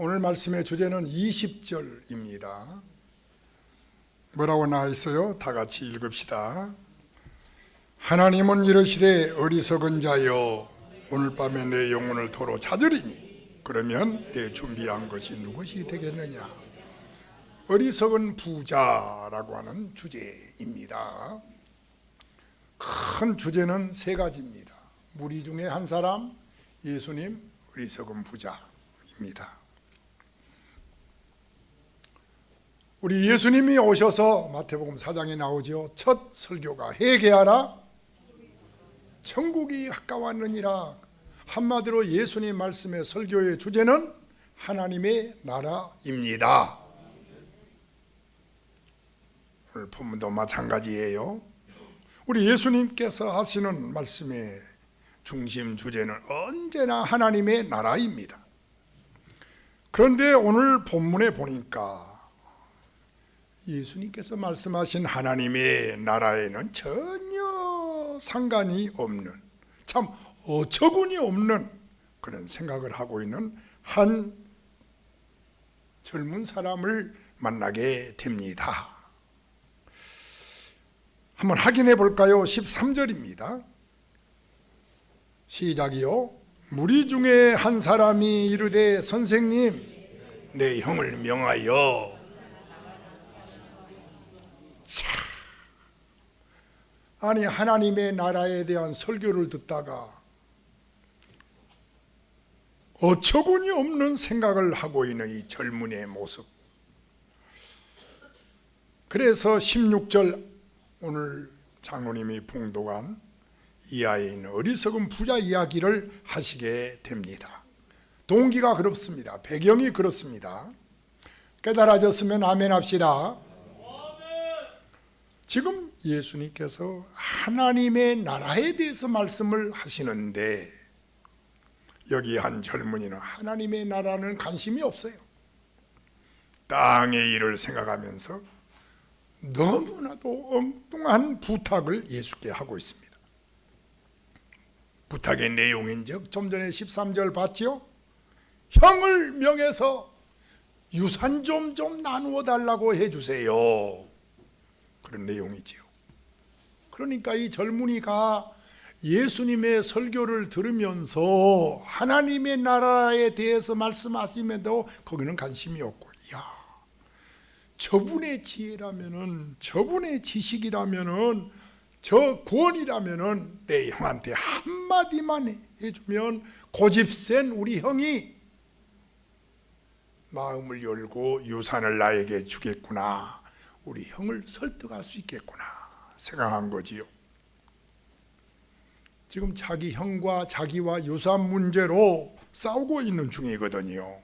오늘 말씀의 주제는 20절입니다. 뭐라고 나와 있어요? 다 같이 읽읍시다. 하나님은 이르시되 어리석은 자여 오늘 밤에 내 영혼을 도로 찾으리니 그러면 내 준비한 것이 누구시 되겠느냐. 어리석은 부자라고 하는 주제입니다. 큰 주제는 세 가지입니다. 무리 중에 한 사람, 예수님, 어리석은 부자입니다. 우리 예수님이 오셔서 마태복음 4장에 나오죠. 첫 설교가 회개하라 천국이 가까웠느니라. 한마디로 예수님 말씀의 설교의 주제는 하나님의 나라입니다. 오늘 본문도 마찬가지예요. 우리 예수님께서 하시는 말씀의 중심 주제는 언제나 하나님의 나라입니다. 그런데 오늘 본문에 보니까 예수님께서 말씀하신 하나님의 나라에는 전혀 상관이 없는, 참 어처구니 없는 그런 생각을 하고 있는 한 젊은 사람을 만나게 됩니다. 한번 확인해 볼까요? 13절입니다. 시작이요. 무리 중에 한 사람이 이르되 선생님 내 형을 명하여. 아니, 하나님의 나라에 대한 설교를 듣다가 어처구니 없는 생각을 하고 있는 이 젊은이의 모습. 그래서 16절 오늘 장로님이 봉독한 이 아이인 어리석은 부자 이야기를 하시게 됩니다. 동기가 그렇습니다. 배경이 그렇습니다. 깨달아졌으면 아멘 합시다. 지금 예수님께서 하나님의 나라에 대해서 말씀을 하시는데 여기 한 젊은이는 하나님의 나라는 관심이 없어요. 땅의 일을 생각하면서 너무나도 엉뚱한 부탁을 예수께 하고 있습니다. 부탁의 내용인즉 좀 전에 13절 봤죠? 형을 명해서 유산 좀 나누어 달라고 해주세요. 그런 내용이지요. 그러니까 이 젊은이가 예수님의 설교를 들으면서 하나님의 나라에 대해서 말씀하시면도 거기는 관심이 없고, 이야, 저분의 지혜라면은, 저분의 지식이라면은, 저 구원이라면은 내 형한테 한마디만 해주면 고집센 우리 형이 마음을 열고 유산을 나에게 주겠구나, 우리 형을 설득할 수 있겠구나 생각한 거지요. 지금 자기 형과 자기와 유산 문제로 싸우고 있는 중이거든요.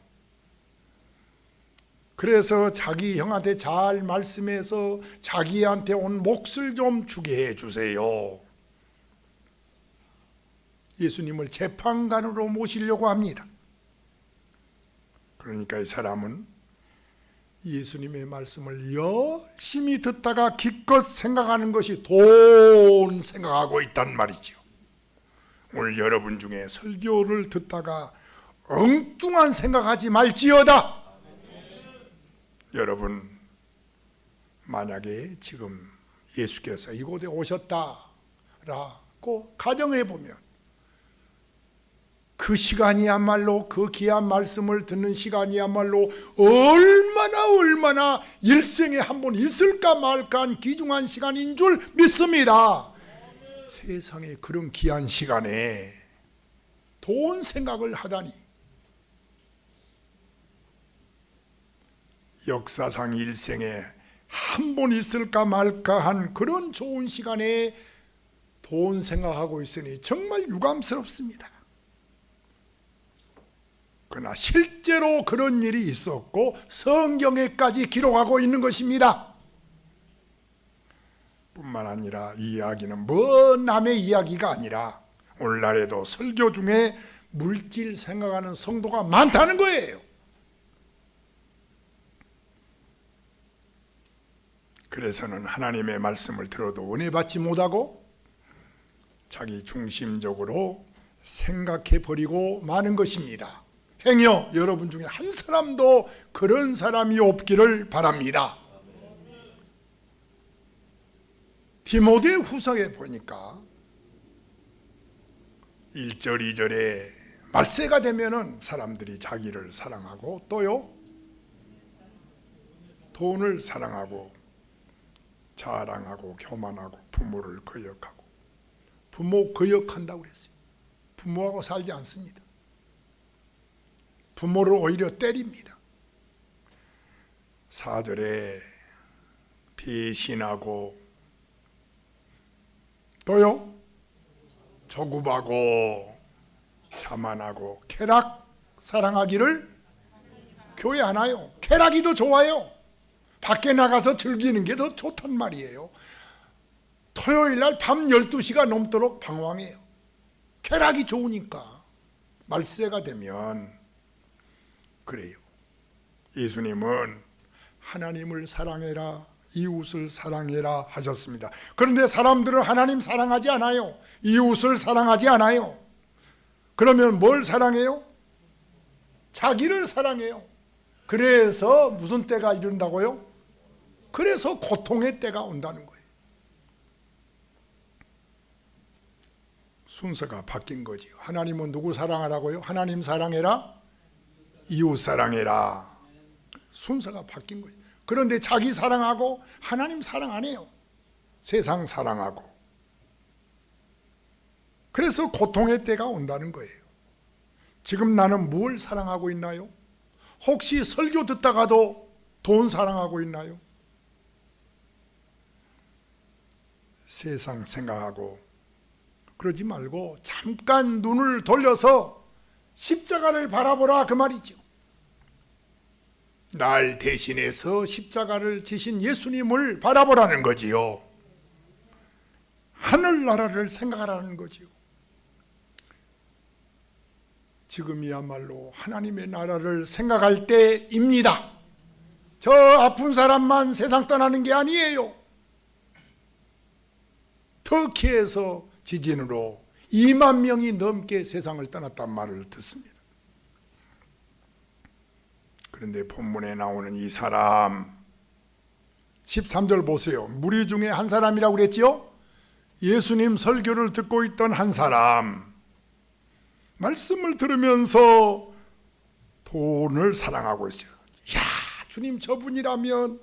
그래서 자기 형한테 잘 말씀해서 자기한테 온 몫을 좀 주게 해주세요. 예수님을 재판관으로 모시려고 합니다. 그러니까 이 사람은 예수님의 말씀을 열심히 듣다가 기껏 생각하는 것이 돈 생각하고 있단 말이죠. 오늘 여러분 중에 설교를 듣다가 엉뚱한 생각하지 말지어다. 여러분, 만약에 지금 예수께서 이곳에 오셨다라고 가정해 보면 그 시간이야말로, 그 귀한 말씀을 듣는 시간이야말로 얼마나 일생에 한 번 있을까 말까한 귀중한 시간인 줄 믿습니다. 세상에 그런 귀한 시간에 돈 생각을 하다니. 역사상 일생에 한 번 있을까 말까한 그런 좋은 시간에 돈 생각하고 있으니 정말 유감스럽습니다. 그러나 실제로 그런 일이 있었고 성경에까지 기록하고 있는 것입니다. 뿐만 아니라 이 이야기는 먼 남의 이야기가 아니라 오늘날에도 설교 중에 물질 생각하는 성도가 많다는 거예요. 그래서는 하나님의 말씀을 들어도 은혜 받지 못하고 자기 중심적으로 생각해 버리고 마는 것입니다. 행여 여러분 중에 한 사람도 그런 사람이 없기를 바랍니다. 디모데 후서에 보니까 1절 2절에 말세가 되면은 사람들이 자기를 사랑하고 또요 돈을 사랑하고 자랑하고 교만하고 부모를 거역하고, 부모 거역한다고 그랬어요. 부모하고 살지 않습니다. 부모를 오히려 때립니다. 4절에 배신하고 또요 조급하고 자만하고 쾌락 사랑하기를 교회 안 와요. 쾌락이 더 좋아요. 밖에 나가서 즐기는 게 더 좋단 말이에요. 토요일 날 밤 12시가 넘도록 방황해요. 쾌락이 좋으니까. 말세가 되면 그래요. 예수님은 하나님을 사랑해라, 이웃을 사랑해라 하셨습니다. 그런데 사람들은 하나님 사랑하지 않아요. 이웃을 사랑하지 않아요. 그러면 뭘 사랑해요? 자기를 사랑해요. 그래서 무슨 때가 이른다고요? 그래서 고통의 때가 온다는 거예요. 순서가 바뀐 거지요. 하나님은 누구 사랑하라고요? 하나님 사랑해라, 이웃 사랑해라. 순서가 바뀐 거예요. 그런데 자기 사랑하고 하나님 사랑 안 해요. 세상 사랑하고. 그래서 고통의 때가 온다는 거예요. 지금 나는 뭘 사랑하고 있나요? 혹시 설교 듣다가도 돈 사랑하고 있나요? 세상 생각하고 그러지 말고 잠깐 눈을 돌려서 십자가를 바라보라 그 말이죠. 날 대신해서 십자가를 지신 예수님을 바라보라는 거지요. 하늘나라를 생각하라는 거지요. 지금이야말로 하나님의 나라를 생각할 때입니다. 저 아픈 사람만 세상 떠나는 게 아니에요. 터키에서 지진으로 2만 명이 넘게 세상을 떠났단 말을 듣습니다. 그런데 본문에 나오는 이 사람 13절 보세요. 무리 중에 한 사람이라고 그랬지요? 예수님 설교를 듣고 있던 한 사람, 말씀을 들으면서 돈을 사랑하고 있어요. 야, 주님 저분이라면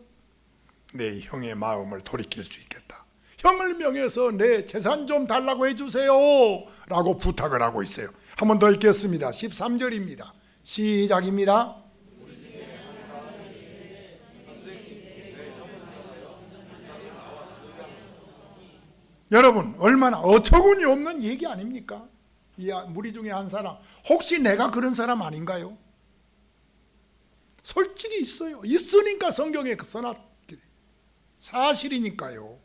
내 형의 마음을 돌이킬 수 있겠다. 형을 명해서 내 재산 좀 달라고 해주세요 라고 부탁을 하고 있어요. 한 번 더 읽겠습니다. 13절입니다. 시작입니다. 여러분, 얼마나 어처구니 없는 얘기 아닙니까? 이 무리 중에 한 사람, 혹시 내가 그런 사람 아닌가요? 솔직히 있어요. 있으니까 성경에 써놨기 사실이니까요.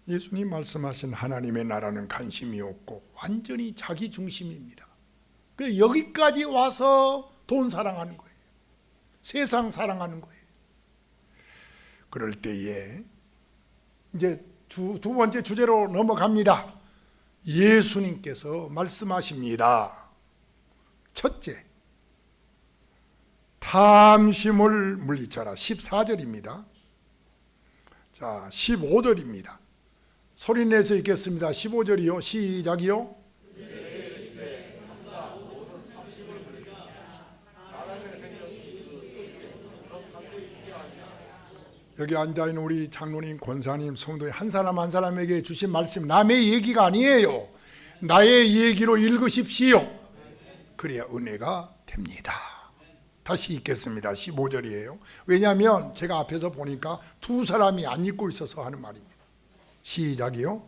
예수님 말씀하신 하나님의 나라는 관심이 없고 완전히 자기 중심입니다. 여기까지 와서 돈 사랑하는 거예요. 세상 사랑하는 거예요. 그럴 때에 이제 두 번째 주제로 넘어갑니다. 예수님께서 말씀하십니다. 첫째, 탐심을 물리쳐라. 14절입니다. 자, 15절입니다. 소리내서 읽겠습니다. 15절이요. 시작이요. 여기 앉아있는 우리 장로님, 권사님, 성도의 한 사람 한 사람에게 주신 말씀 남의 얘기가 아니에요. 나의 얘기로 읽으십시오. 그래야 은혜가 됩니다. 다시 읽겠습니다. 15절이에요. 왜냐하면 제가 앞에서 보니까 두 사람이 안 읽고 있어서 하는 말입니다. 시작이요.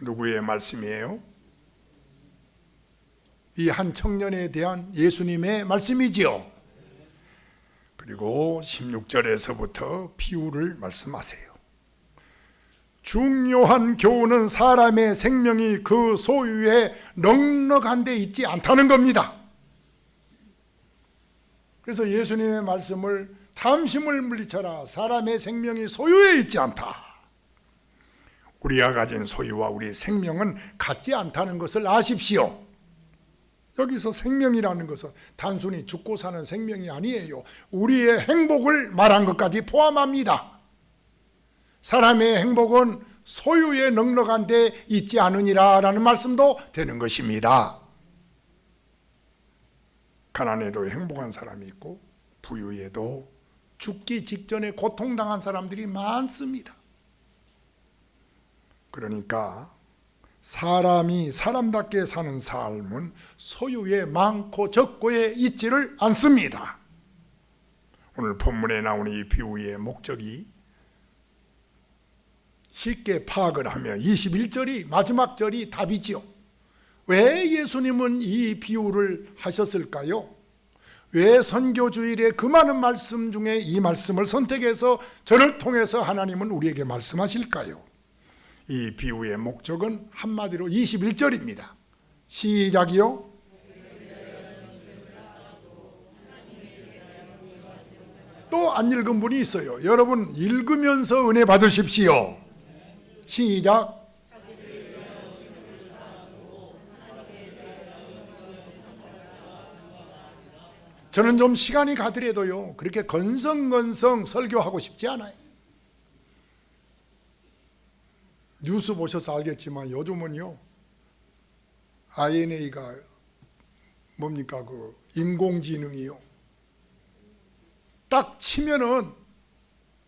누구의 말씀이에요? 이 한 청년에 대한 예수님의 말씀이지요. 그리고 16절에서부터 비유를 말씀하세요. 중요한 교훈은 사람의 생명이 그 소유에 넉넉한 데 있지 않다는 겁니다. 그래서 예수님의 말씀을 탐심을 물리쳐라. 사람의 생명이 소유에 있지 않다. 우리가 가진 소유와 우리의 생명은 같지 않다는 것을 아십시오. 여기서 생명이라는 것은 단순히 죽고 사는 생명이 아니에요. 우리의 행복을 말한 것까지 포함합니다. 사람의 행복은 소유에 넉넉한 데 있지 않으니라 라는 말씀도 되는 것입니다. 가난해도 행복한 사람이 있고 부유해도 죽기 직전에 고통당한 사람들이 많습니다. 그러니까 사람이 사람답게 사는 삶은 소유에 많고 적고에 있지를 않습니다. 오늘 본문에 나오는 이 비유의 목적이 쉽게 파악을 하면 21절이 마지막 절이 답이지요. 왜 예수님은 이 비유를 하셨을까요? 왜 선교주일에 그 많은 말씀 중에 이 말씀을 선택해서 저를 통해서 하나님은 우리에게 말씀하실까요? 이 비유의 목적은 한마디로 21절입니다. 시작이요. 또 안 읽은 분이 있어요. 여러분 읽으면서 은혜 받으십시오. 시작. 저는 좀 시간이 가더라도요 그렇게 건성건성 설교하고 싶지 않아요. 뉴스 보셔서 알겠지만 요즘은요 INA가 뭡니까 그 인공지능이요 딱 치면은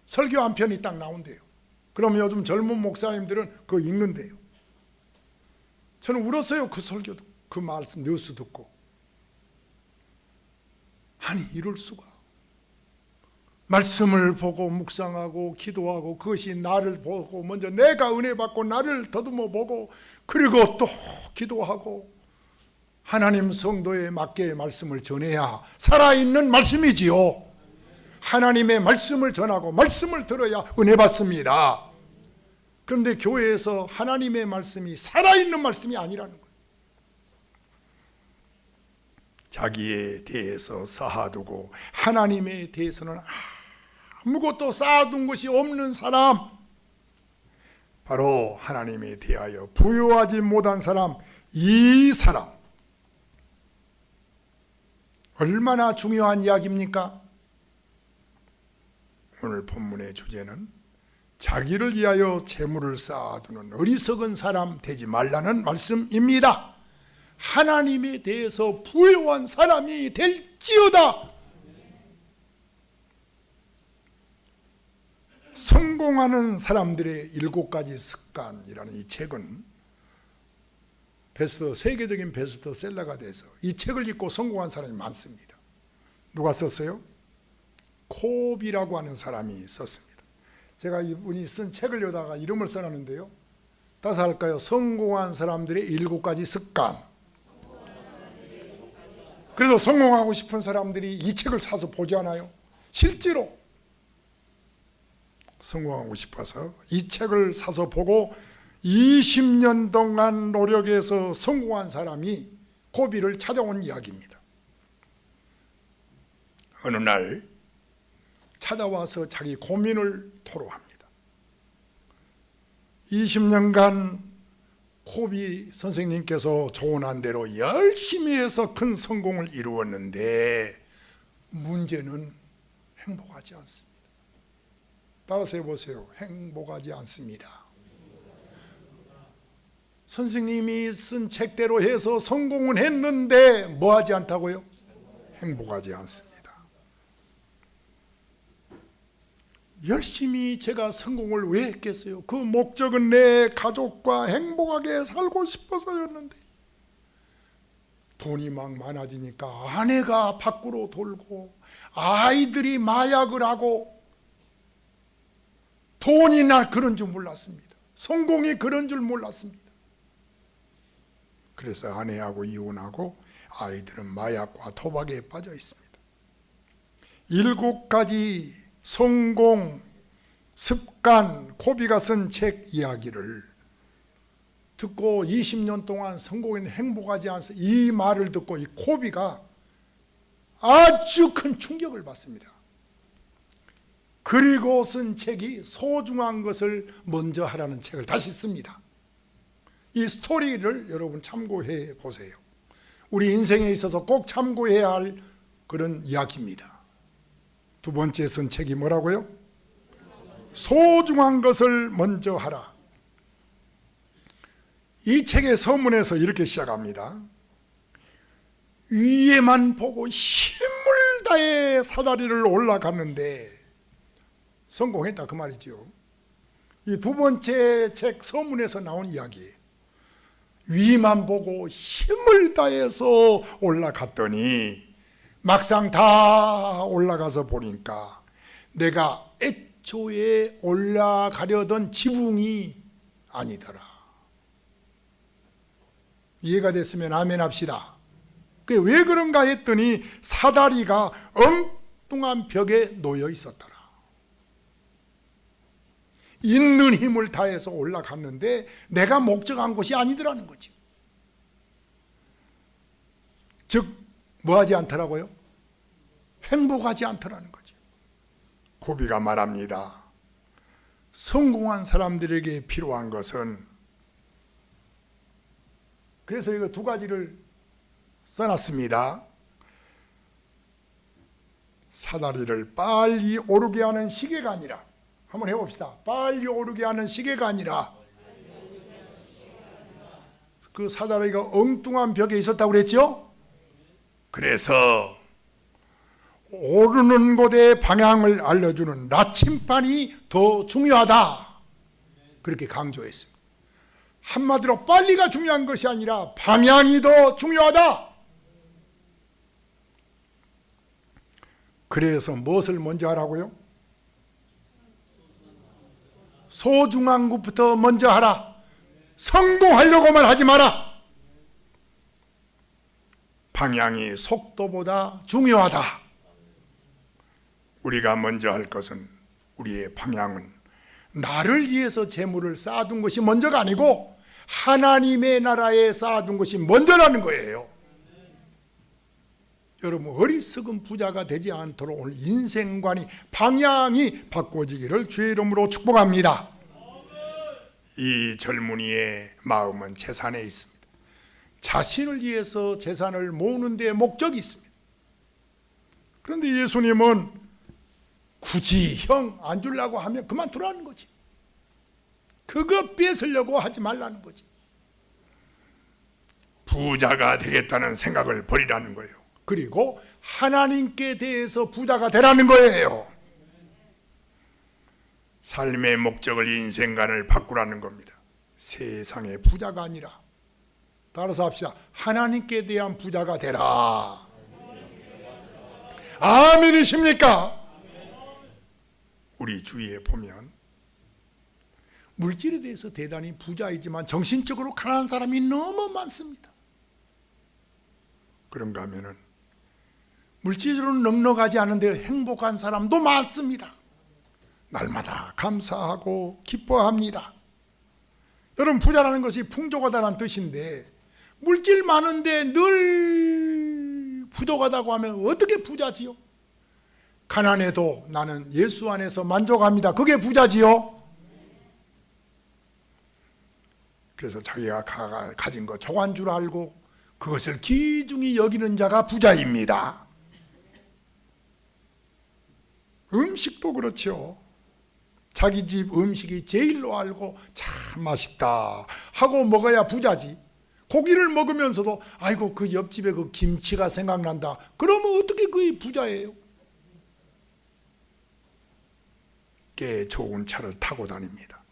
설교 한 편이 딱 나온대요. 그러면 요즘 젊은 목사님들은 그거 읽는데요. 저는 울었어요. 그 설교도 그 말씀 뉴스 듣고. 아니 이럴 수가. 말씀을 보고 묵상하고 기도하고 그것이 나를 보고 먼저 내가 은혜 받고 나를 더듬어 보고 그리고 또 기도하고 하나님 성도에 맞게 말씀을 전해야 살아있는 말씀이지요. 하나님의 말씀을 전하고 말씀을 들어야 은혜 받습니다. 그런데 교회에서 하나님의 말씀이 살아있는 말씀이 아니라는 거예요. 자기에 대해서 쌓아두고 하나님에 대해서는 아무것도 쌓아둔 것이 없는 사람, 바로 하나님에 대하여 부유하지 못한 사람, 이 사람 얼마나 중요한 이야기입니까? 오늘 본문의 주제는 자기를 위하여 재물을 쌓아두는 어리석은 사람 되지 말라는 말씀입니다. 하나님에 대해서 부유한 사람이 될지어다. 성공하는 사람들의 7가지 습관이라는 이 책은 세계적인 베스트셀러가 돼서 이 책을 읽고 성공한 사람이 많습니다. 누가 썼어요? 콥이라고 하는 사람이 썼습니다. 제가 이분이 쓴 책을 여다가 이름을 써놨는데요. 따서 할까요? 성공한 사람들의 7가지 습관. 그래서 성공하고 싶은 사람들이 이 책을 사서 보지 않아요? 실제로 성공하고 싶어서 이 책을 사서 보고 20년 동안 노력해서 성공한 사람이 고비를 찾아온 이야기입니다. 어느 날 찾아와서 자기 고민을 토로합니다. 20년간 코비 선생님께서 조언한 대로 열심히 해서 큰 성공을 이루었는데 문제는 행복하지 않습니다. 따라서 해보세요. 행복하지 않습니다. 선생님이 쓴 책대로 해서 성공은 했는데 뭐하지 않다고요? 행복하지 않습니다. 열심히 제가 성공을 왜 했겠어요? 그 목적은 내 가족과 행복하게 살고 싶어서였는데 돈이 막 많아지니까 아내가 밖으로 돌고 아이들이 마약을 하고 돈이 나 그런 줄 몰랐습니다. 성공이 그런 줄 몰랐습니다. 그래서 아내하고 이혼하고 아이들은 마약과 도박에 빠져 있습니다. 7가지 성공, 습관, 코비가 쓴 책 이야기를 듣고 20년 동안 성공에는 행복하지 않습니다. 이 말을 듣고 이 코비가 아주 큰 충격을 받습니다. 그리고 쓴 책이 소중한 것을 먼저 하라는 책을 다시 씁니다. 이 스토리를 여러분 참고해 보세요. 우리 인생에 있어서 꼭 참고해야 할 그런 이야기입니다. 두 번째 쓴 책이 뭐라고요? 소중한 것을 먼저 하라. 이 책의 서문에서 이렇게 시작합니다. 위에만 보고 힘을 다해 사다리를 올라갔는데 성공했다 그 말이죠. 이 두 번째 책 서문에서 나온 이야기예요. 위만 보고 힘을 다해서 올라갔더니 막상 다 올라가서 보니까 내가 애초에 올라가려던 지붕이 아니더라. 이해가 됐으면 아멘 합시다. 그게 왜 그런가 했더니 사다리가 엉뚱한 벽에 놓여 있었더라. 있는 힘을 다해서 올라갔는데 내가 목적한 곳이 아니더라는 거지. 즉 뭐하지 않더라고요? 행복하지 않더라는 거죠. 고비가 말합니다. 성공한 사람들에게 필요한 것은, 그래서 이거 두 가지를 써놨습니다. 사다리를 빨리 오르게 하는 시계가 아니라, 한번 해봅시다. 빨리 오르게 하는 시계가 아니라, 그 사다리가 엉뚱한 벽에 있었다고 그랬죠? 그래서 오르는 곳의 방향을 알려주는 나침반이 더 중요하다, 그렇게 강조했습니다. 한마디로 빨리가 중요한 것이 아니라 방향이 더 중요하다. 그래서 무엇을 먼저 하라고요? 소중한 것부터 먼저 하라. 성공하려고만 하지 마라. 방향이 속도보다 중요하다. 우리가 먼저 할 것은, 우리의 방향은 나를 위해서 재물을 쌓아둔 것이 먼저가 아니고 하나님의 나라에 쌓아둔 것이 먼저라는 거예요. 여러분, 어리석은 부자가 되지 않도록 오늘 인생관이, 방향이 바꿔지기를 주의 이름으로 축복합니다. 이 젊은이의 마음은 재산에 있습니다. 자신을 위해서 재산을 모으는 데 목적이 있습니다. 그런데 예수님은 굳이 형 안 주려고 하면 그만두라는 거지. 그거 뺏으려고 하지 말라는 거지. 부자가 되겠다는 생각을 버리라는 거예요. 그리고 하나님께 대해서 부자가 되라는 거예요. 삶의 목적을, 인생관을 바꾸라는 겁니다. 세상의 부자가 아니라, 따라서 합시다. 하나님께 대한 부자가 되라. 아멘이십니까? 우리 주위에 보면 물질에 대해서 대단히 부자이지만 정신적으로 가난한 사람이 너무 많습니다. 그런가 하면은 물질적으로는 넉넉하지 않은데 행복한 사람도 많습니다. 날마다 감사하고 기뻐합니다. 여러분, 부자라는 것이 풍족하다는 뜻인데 물질 많은데 늘 부족하다고 하면 어떻게 부자지요? 가난해도 나는 예수 안에서 만족합니다. 그게 부자지요? 그래서 자기가 가진 거 적은 줄 알고 그것을 귀중히 여기는 자가 부자입니다. 음식도 그렇죠. 자기 집 음식이 제일로 알고 참 맛있다 하고 먹어야 부자지. 고기를 먹으면서도 아이고 그 옆집에 그 김치가 생각난다, 그러면 어떻게 그게 부자예요? 꽤 좋은 차를 타고 다닙니다.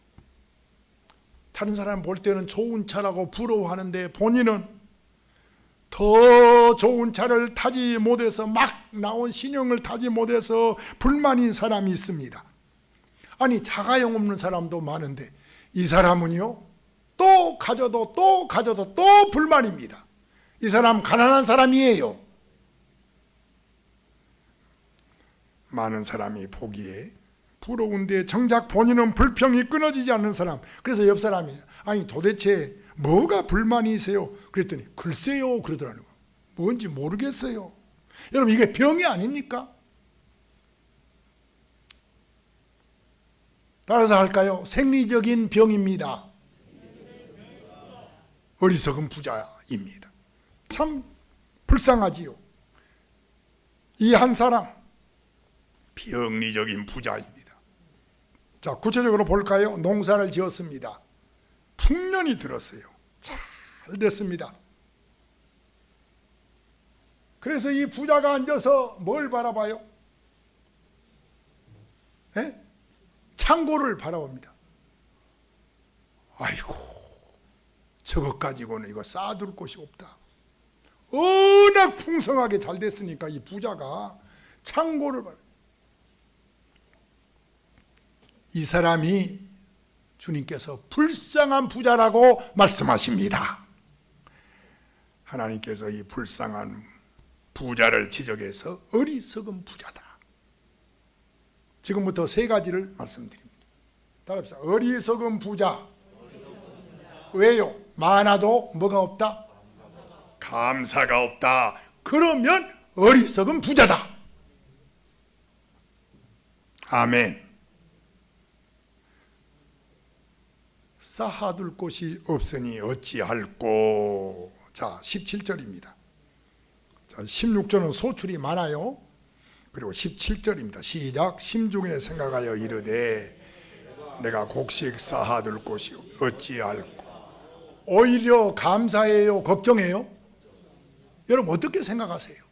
다른 사람 볼 때는 좋은 차라고 부러워하는데 본인은 더 좋은 차를 타지 못해서, 막 나온 신형을 타지 못해서 불만인 사람이 있습니다. 아니, 자가용 없는 사람도 많은데 이 사람은요, 또 가져도 또 가져도 또 불만입니다. 이 사람 가난한 사람이에요. 많은 사람이 보기에 부러운데 정작 본인은 불평이 끊어지지 않는 사람. 그래서 옆 사람이 아니 도대체 뭐가 불만이세요? 그랬더니 글쎄요 그러더라는 거예요. 뭔지 모르겠어요. 여러분, 이게 병이 아닙니까? 따라서 할까요? 생리적인 병입니다. 어리석은 부자입니다. 참 불쌍하지요. 이 한 사람 병리적인 부자입니다. 자, 구체적으로 볼까요? 농사를 지었습니다. 풍년이 들었어요. 잘 됐습니다. 그래서 이 부자가 앉아서 뭘 바라봐요? 네? 창고를 바라봅니다. 아이고, 저것 가지고는 이거 쌓아둘 곳이 없다. 워낙 풍성하게 잘 됐으니까 이 부자가 창고를 바라봅니다. 이 사람이 주님께서 불쌍한 부자라고 말씀하십니다. 하나님께서 이 불쌍한 부자를 지적해서 어리석은 부자다. 지금부터 세 가지를 말씀드립니다. 따라합시다. 어리석은 부자. 왜요? 많아도 뭐가 없다? 감사가 없다. 그러면 어리석은 부자다. 아멘. 쌓아둘 곳이 없으니 어찌할꼬. 자, 17절입니다. 자, 16절은 소출이 많아요. 그리고 17절입니다. 시작. 심중에 생각하여 이르되 내가 곡식 쌓아둘 곳이 어찌할꼬. 오히려 감사해요? 걱정해요? 여러분, 어떻게 생각하세요?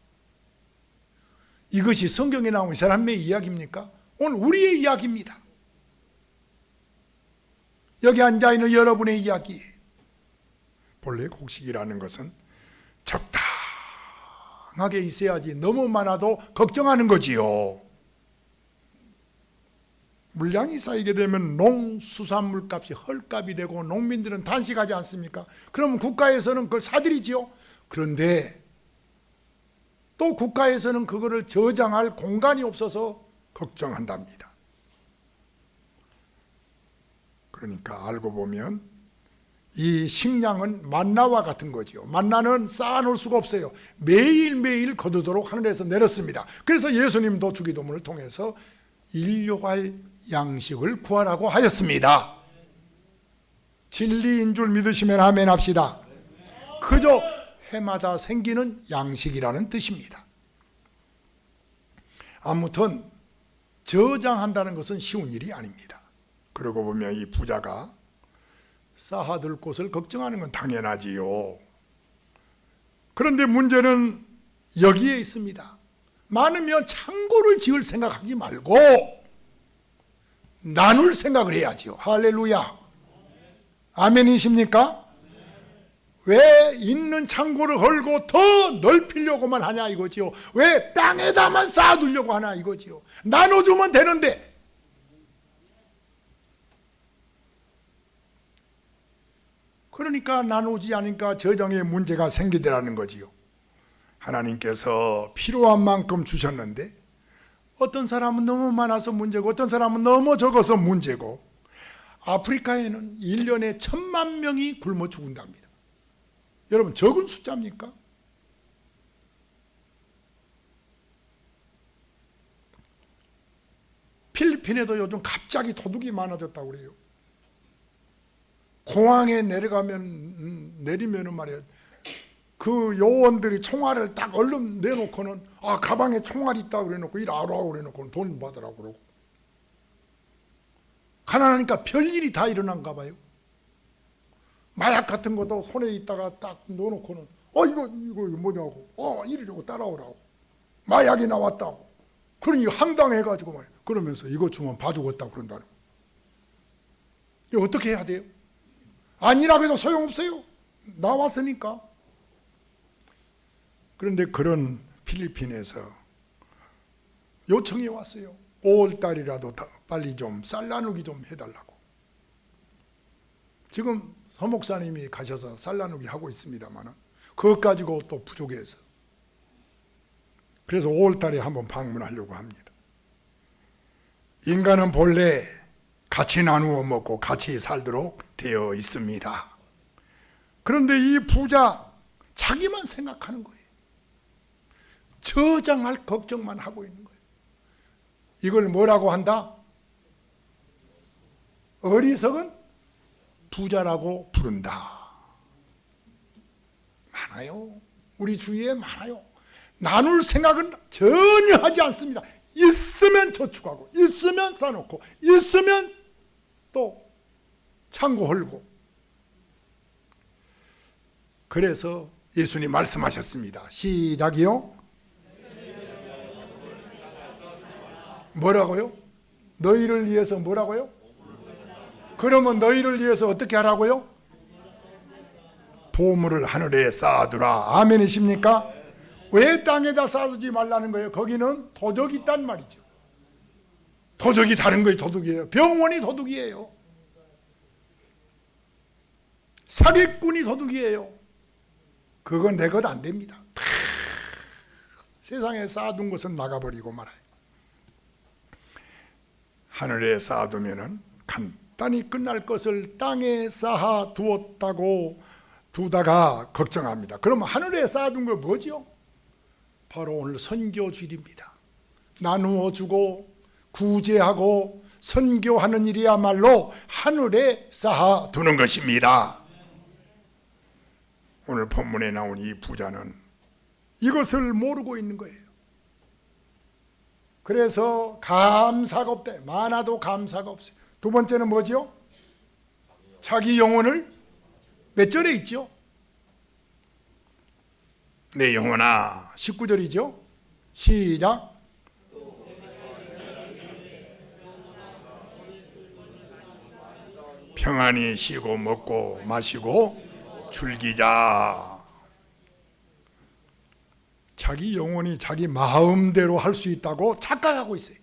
이것이 성경에 나온 이 사람의 이야기입니까? 오늘 우리의 이야기입니다. 여기 앉아있는 여러분의 이야기. 본래 곡식이라는 것은 적당하게 있어야지 너무 많아도 걱정하는 거지요. 물량이 쌓이게 되면 농수산물 값이 헐값이 되고 농민들은 단식하지 않습니까? 그러면 국가에서는 그걸 사들이지요. 그런데 또 국가에서는 그거를 저장할 공간이 없어서 걱정한답니다. 그러니까 알고 보면 이 식량은 만나와 같은 거지요. 만나는 쌓아놓을 수가 없어요. 매일매일 거두도록 하늘에서 내렸습니다. 그래서 예수님도 주기도문을 통해서 일용할 양식을 구하라고 하였습니다. 진리인 줄 믿으시면 아멘 합시다. 그저 해마다 생기는 양식이라는 뜻입니다. 아무튼 저장한다는 것은 쉬운 일이 아닙니다. 그러고 보면 이 부자가 쌓아둘 곳을 걱정하는 건 당연하지요. 그런데 문제는 여기에 있습니다. 많으면 창고를 지을 생각하지 말고 나눌 생각을 해야지요. 할렐루야. 아멘이십니까? 왜 있는 창고를 헐고 더 넓히려고만 하냐 이거지요. 왜 땅에다만 쌓아두려고 하나 이거지요. 나눠주면 되는데. 그러니까 나누지 않으니까 저장에 문제가 생기더라는 거지요. 하나님께서 필요한 만큼 주셨는데 어떤 사람은 너무 많아서 문제고 어떤 사람은 너무 적어서 문제고. 아프리카에는 1년에 1,000만 명이 굶어 죽는답니다. 여러분, 적은 숫자입니까? 필리핀에도 요즘 갑자기 도둑이 많아졌다고 그래요. 공항에 내리면은 말이에요. 그 요원들이 총알을 딱 얼른 내놓고는 가방에 총알 있다 그래 놓고 일하라고 그래 놓고 돈 받으라고 그러고. 가난하니까 별일이 다 일어난가 봐요. 마약 같은 것도 손에 있다가 딱 넣어놓고는 이거 뭐냐고 이러려고 따라오라고. 마약이 나왔다고. 그러니 황당해가지고 말이에요. 그러면서 이거 주면 봐주겠다 그런다는 거예요. 이거 어떻게 해야 돼요? 아니라고 해도 소용없어요. 나왔으니까. 그런데 그런 필리핀에서 요청이 왔어요. 5월달이라도 빨리 좀 쌀 나누기 좀 해달라고. 지금 서목사님이 가셔서 쌀 나누기 하고 있습니다만 그것 가지고 또 부족해서 그래서 5월달에 한번 방문하려고 합니다. 인간은 본래 같이 나누어 먹고 같이 살도록 되어 있습니다. 그런데 이 부자 자기만 생각하는 거예요. 저장할 걱정만 하고 있는 거예요. 이걸 뭐라고 한다? 어리석은 부자라고 부른다. 많아요. 우리 주위에 많아요. 나눌 생각은 전혀 하지 않습니다. 있으면 저축하고, 있으면 싸놓고, 있으면 또 창고 헐고. 그래서 예수님 말씀하셨습니다. 시작이요. 뭐라고요? 너희를 위해서 뭐라고요? 그러면 너희를 위해서 어떻게 하라고요? 보물을 하늘에 쌓아두라. 아멘이십니까? 왜 땅에다 쌓아두지 말라는 거예요? 거기는 도적이 있단 말이죠. 도적이 다른 거예요. 도둑이에요. 병원이 도둑이에요. 사기꾼이 도둑이에요. 그건 내 것 안 됩니다. 다 세상에 쌓아둔 것은 나가버리고 말아요. 하늘에 쌓아두면은 간단히 끝날 것을 땅에 두다가 걱정합니다. 그럼 하늘에 쌓아둔 거 뭐죠? 바로 오늘 선교주일입니다. 나누어 주고 구제하고 선교하는 일이야말로 하늘에 쌓아두는 것입니다. 오늘 본문에 나온 이 부자는 이것을 모르고 있는 거예요. 그래서 감사가 없대. 많아도 감사가 없어요. 두 번째는 뭐죠? 자기 영혼을 몇 절에 있죠? 내 영혼아, 19절이죠? 시작. 평안히 쉬고 먹고 마시고 즐기자. 자기 영혼이 자기 마음대로 할 수 있다고 착각하고 있어요.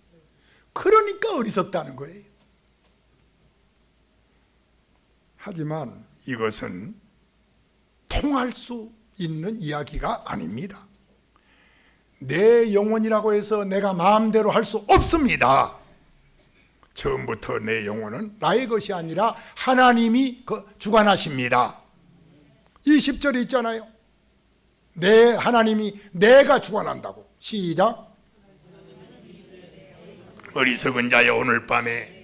그러니까 어리석다는 거예요. 하지만 이것은 통할 수 있는 이야기가 아닙니다. 내 영혼이라고 해서 내가 마음대로 할 수 없습니다. 처음부터 내 영혼은 나의 것이 아니라 하나님이 주관하십니다. 이 10절에 있잖아요. 내 하나님이 내가 주관한다고. 시작. 어리석은 자여 오늘 밤에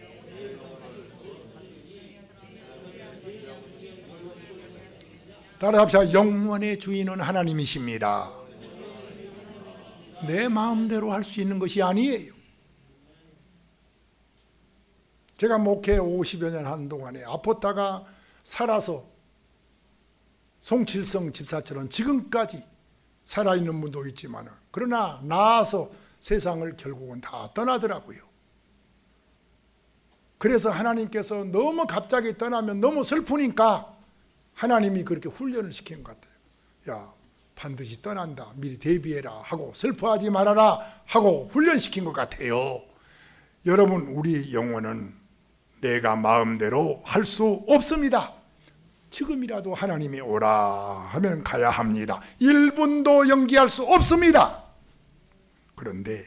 따라합시다. 영원의 주인은 하나님이십니다. 내 마음대로 할 수 있는 것이 아니에요. 제가 목회 50여 년 한 동안에 아팠다가 살아서 송칠성 집사처럼 지금까지 살아있는 분도 있지만 그러나 나아서 세상을 결국은 다 떠나더라고요. 그래서 하나님께서 너무 갑자기 떠나면 너무 슬프니까 하나님이 그렇게 훈련을 시킨 것 같아요. 야, 반드시 떠난다. 미리 대비해라 하고 슬퍼하지 말아라 하고 훈련시킨 것 같아요. 여러분, 우리 영혼은 내가 마음대로 할 수 없습니다. 지금이라도 하나님이 오라 하면 가야 합니다. 1분도 연기할 수 없습니다. 그런데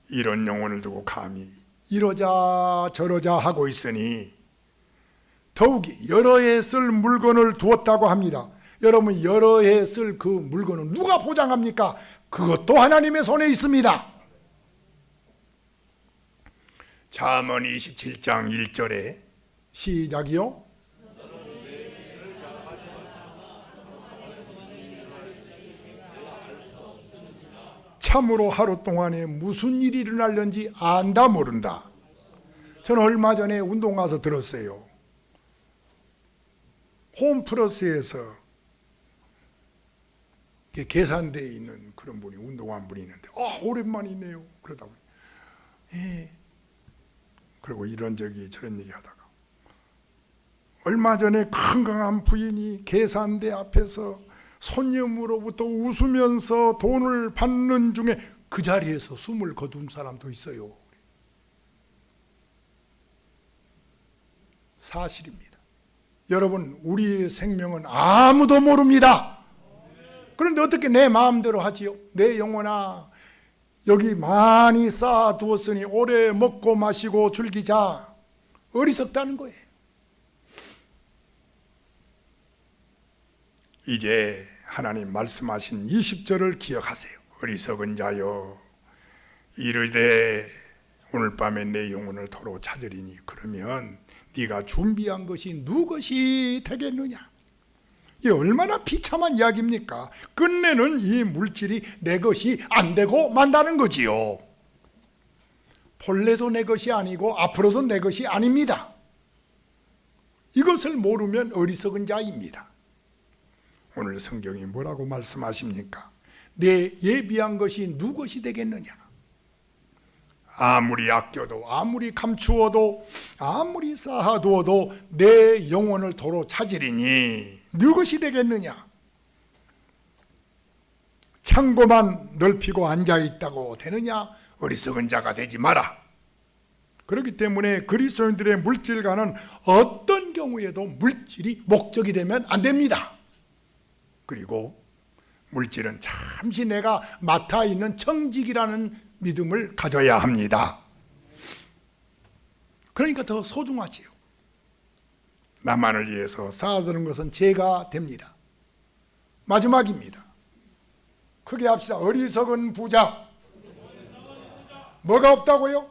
이런 영혼을 두고 감히 이러자 저러자 하고 있으니 더욱이 여러 해 쓸 물건을 두었다고 합니다. 여러분, 여러 해 쓸 그 물건은 누가 보장합니까? 그것도 하나님의 손에 있습니다. 잠언 27장 1절에 시작이요. 참으로 하루 동안에 무슨 일이 일어날는지 안다 모른다. 저는 얼마 전에 운동 가서 들었어요. 홈플러스에서 계산대에 있는 그런 분이 운동한 분이 있는데 오랜만이네요. 그러다 보니 그리고 이런 저런 얘기 하다가 얼마 전에 건강한 부인이 계산대 앞에서 손님으로부터 웃으면서 돈을 받는 중에 그 자리에서 숨을 거둔 사람도 있어요. 사실입니다. 여러분, 우리의 생명은 아무도 모릅니다. 그런데 어떻게 내 마음대로 하지요? 내 영혼아, 여기 많이 쌓아두었으니 오래 먹고 마시고 즐기자. 어리석다는 거예요. 이제 하나님 말씀하신 20절을 기억하세요. 어리석은 자여 이르되 오늘 밤에 내 영혼을 도로 찾으리니 그러면 네가 준비한 것이 누것이 되겠느냐. 이 얼마나 비참한 이야기입니까? 끝내는 이 물질이 내 것이 안 되고 만다는 거지요. 본래도 내 것이 아니고 앞으로도 내 것이 아닙니다. 이것을 모르면 어리석은 자입니다. 오늘 성경이 뭐라고 말씀하십니까? 내 예비한 것이 누 것이 되겠느냐. 아무리 아껴도 아무리 감추어도 아무리 쌓아두어도 내 영혼을 도로 찾으리니 누 것이 되겠느냐. 창고만 넓히고 앉아있다고 되느냐. 어리석은 자가 되지 마라. 그렇기 때문에 그리스도인들의 물질과는 어떤 경우에도 물질이 목적이 되면 안 됩니다. 그리고 물질은 잠시 내가 맡아 있는 청직이라는 믿음을 가져야 합니다. 그러니까 더 소중하지요. 나만을 위해서 쌓아두는 것은 죄가 됩니다. 마지막입니다. 크게 합시다. 어리석은 부자. 뭐가 없다고요?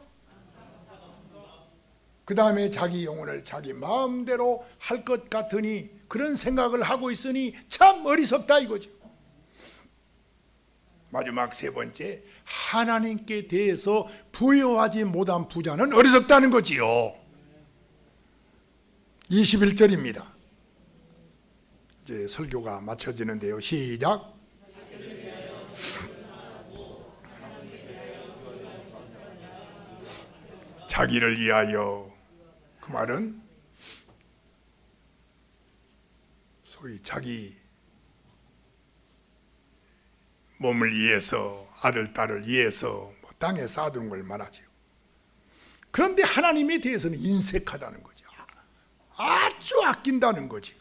그 다음에 자기 영혼을 자기 마음대로 할 것 같으니 그런 생각을 하고 있으니 참 어리석다 이거죠. 마지막 세 번째, 하나님께 대해서 부여하지 못한 부자는 어리석다는 거지요. 21절입니다. 이제 설교가 마쳐지는데요. 시작. 자기를 위하여. 그 말은 소위 자기 몸을 위해서, 아들, 딸을 위해서 땅에 쌓아두는 걸 말하죠. 그런데 하나님에 대해서는 인색하다는 거죠. 아주 아낀다는 거죠.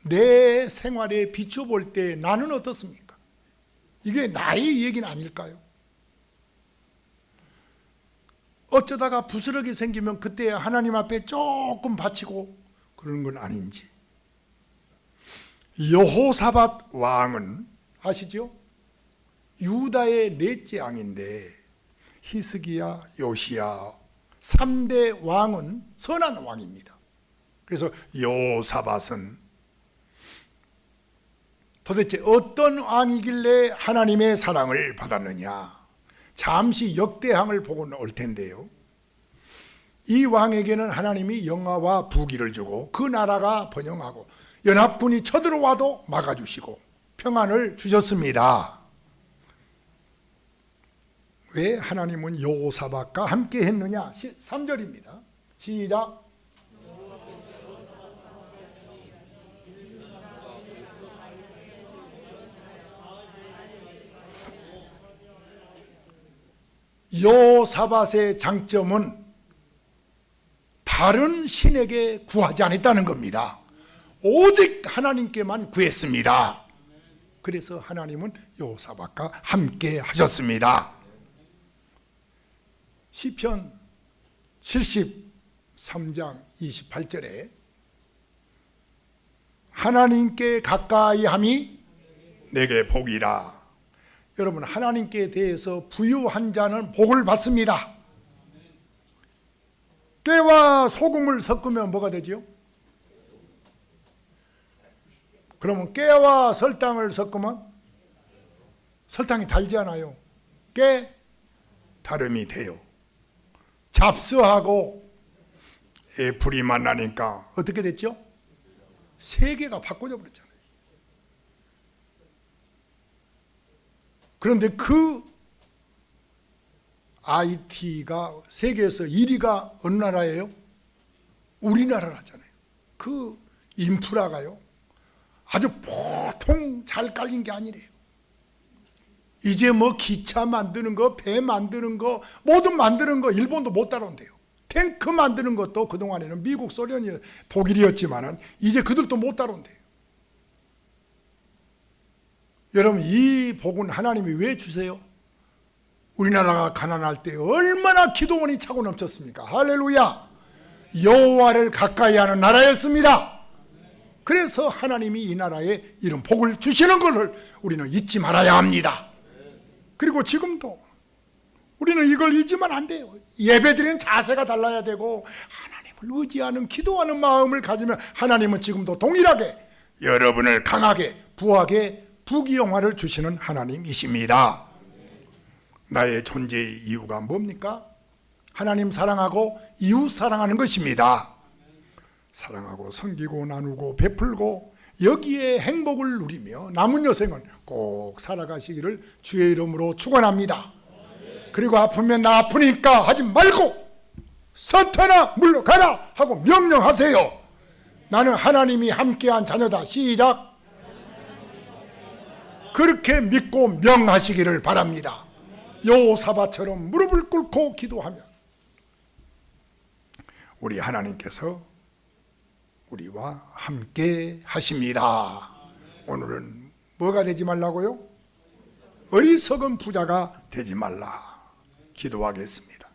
내 생활에 비춰볼 때 나는 어떻습니까? 이게 나의 얘기는 아닐까요? 어쩌다가 부스러기 생기면 그때 하나님 앞에 조금 바치고 그러는 건 아닌지. 여호사밧 왕은 아시죠? 유다의 넷째 왕인데 히스기야, 요시야 3대 왕은 선한 왕입니다. 그래서 여호사밧은 도대체 어떤 왕이길래 하나님의 사랑을 받았느냐. 잠시 역대항을 보고 올 텐데요. 이 왕에게는 하나님이 영화와 부귀를 주고 그 나라가 번영하고 연합군이 쳐들어와도 막아주시고 평안을 주셨습니다. 왜 하나님은 여호사밧과 함께 했느냐? 3절입니다. 시작. 여호사밧의 장점은 다른 신에게 구하지 않았다는 겁니다. 오직 하나님께만 구했습니다. 그래서 하나님은 여호사밧과 함께 하셨습니다. 시편 73장 28절에 하나님께 가까이 함이 내게 복이라. 여러분, 하나님께 대해서 부유한 자는 복을 받습니다. 깨와 소금을 섞으면 뭐가 되죠? 그러면 깨와 설탕을 섞으면 설탕이 달지 않아요. 깨 다름이 돼요. 잡스하고 애플이 만나니까 어떻게 됐죠? 세계가 바꿔져 버렸잖아요. 그런데 그 IT가 세계에서 1위가 어느 나라예요? 우리나라라잖아요. 그 인프라가요 아주 보통 잘 깔린 게 아니래요. 이제 뭐 기차 만드는 거, 배 만드는 거, 모든 만드는 거 일본도 못 따라온대요. 탱크 만드는 것도 그동안에는 미국, 소련이, 독일이었지만은 이제 그들도 못 따라온대요. 여러분, 이 복은 하나님이 왜 주세요? 우리나라가 가난할 때 얼마나 기도원이 차고 넘쳤습니까? 할렐루야. 여호와를 가까이 하는 나라였습니다. 그래서 하나님이 이 나라에 이런 복을 주시는 것을 우리는 잊지 말아야 합니다. 그리고 지금도 우리는 이걸 잊으면 안 돼요. 예배드리는 자세가 달라야 되고 하나님을 의지하는 기도하는 마음을 가지면 하나님은 지금도 동일하게 여러분을 강하게 부하게 부귀영화를 주시는 하나님이십니다. 나의 존재의 이유가 뭡니까? 하나님 사랑하고 이웃 사랑하는 것입니다. 사랑하고 섬기고 나누고 베풀고 여기에 행복을 누리며 남은 여생은 꼭 살아가시기를 주의 이름으로 축원합니다. 그리고 아프면 나 아프니까 하지 말고 사탄아 물러가라 하고 명령하세요. 나는 하나님이 함께한 자녀다. 시작. 그렇게 믿고 명하시기를 바랍니다. 여호사밧처럼 무릎을 꿇고 기도하면 우리 하나님께서 우리와 함께 하십니다. 오늘은 뭐가 되지 말라고요? 어리석은 부자가 되지 말라. 기도하겠습니다.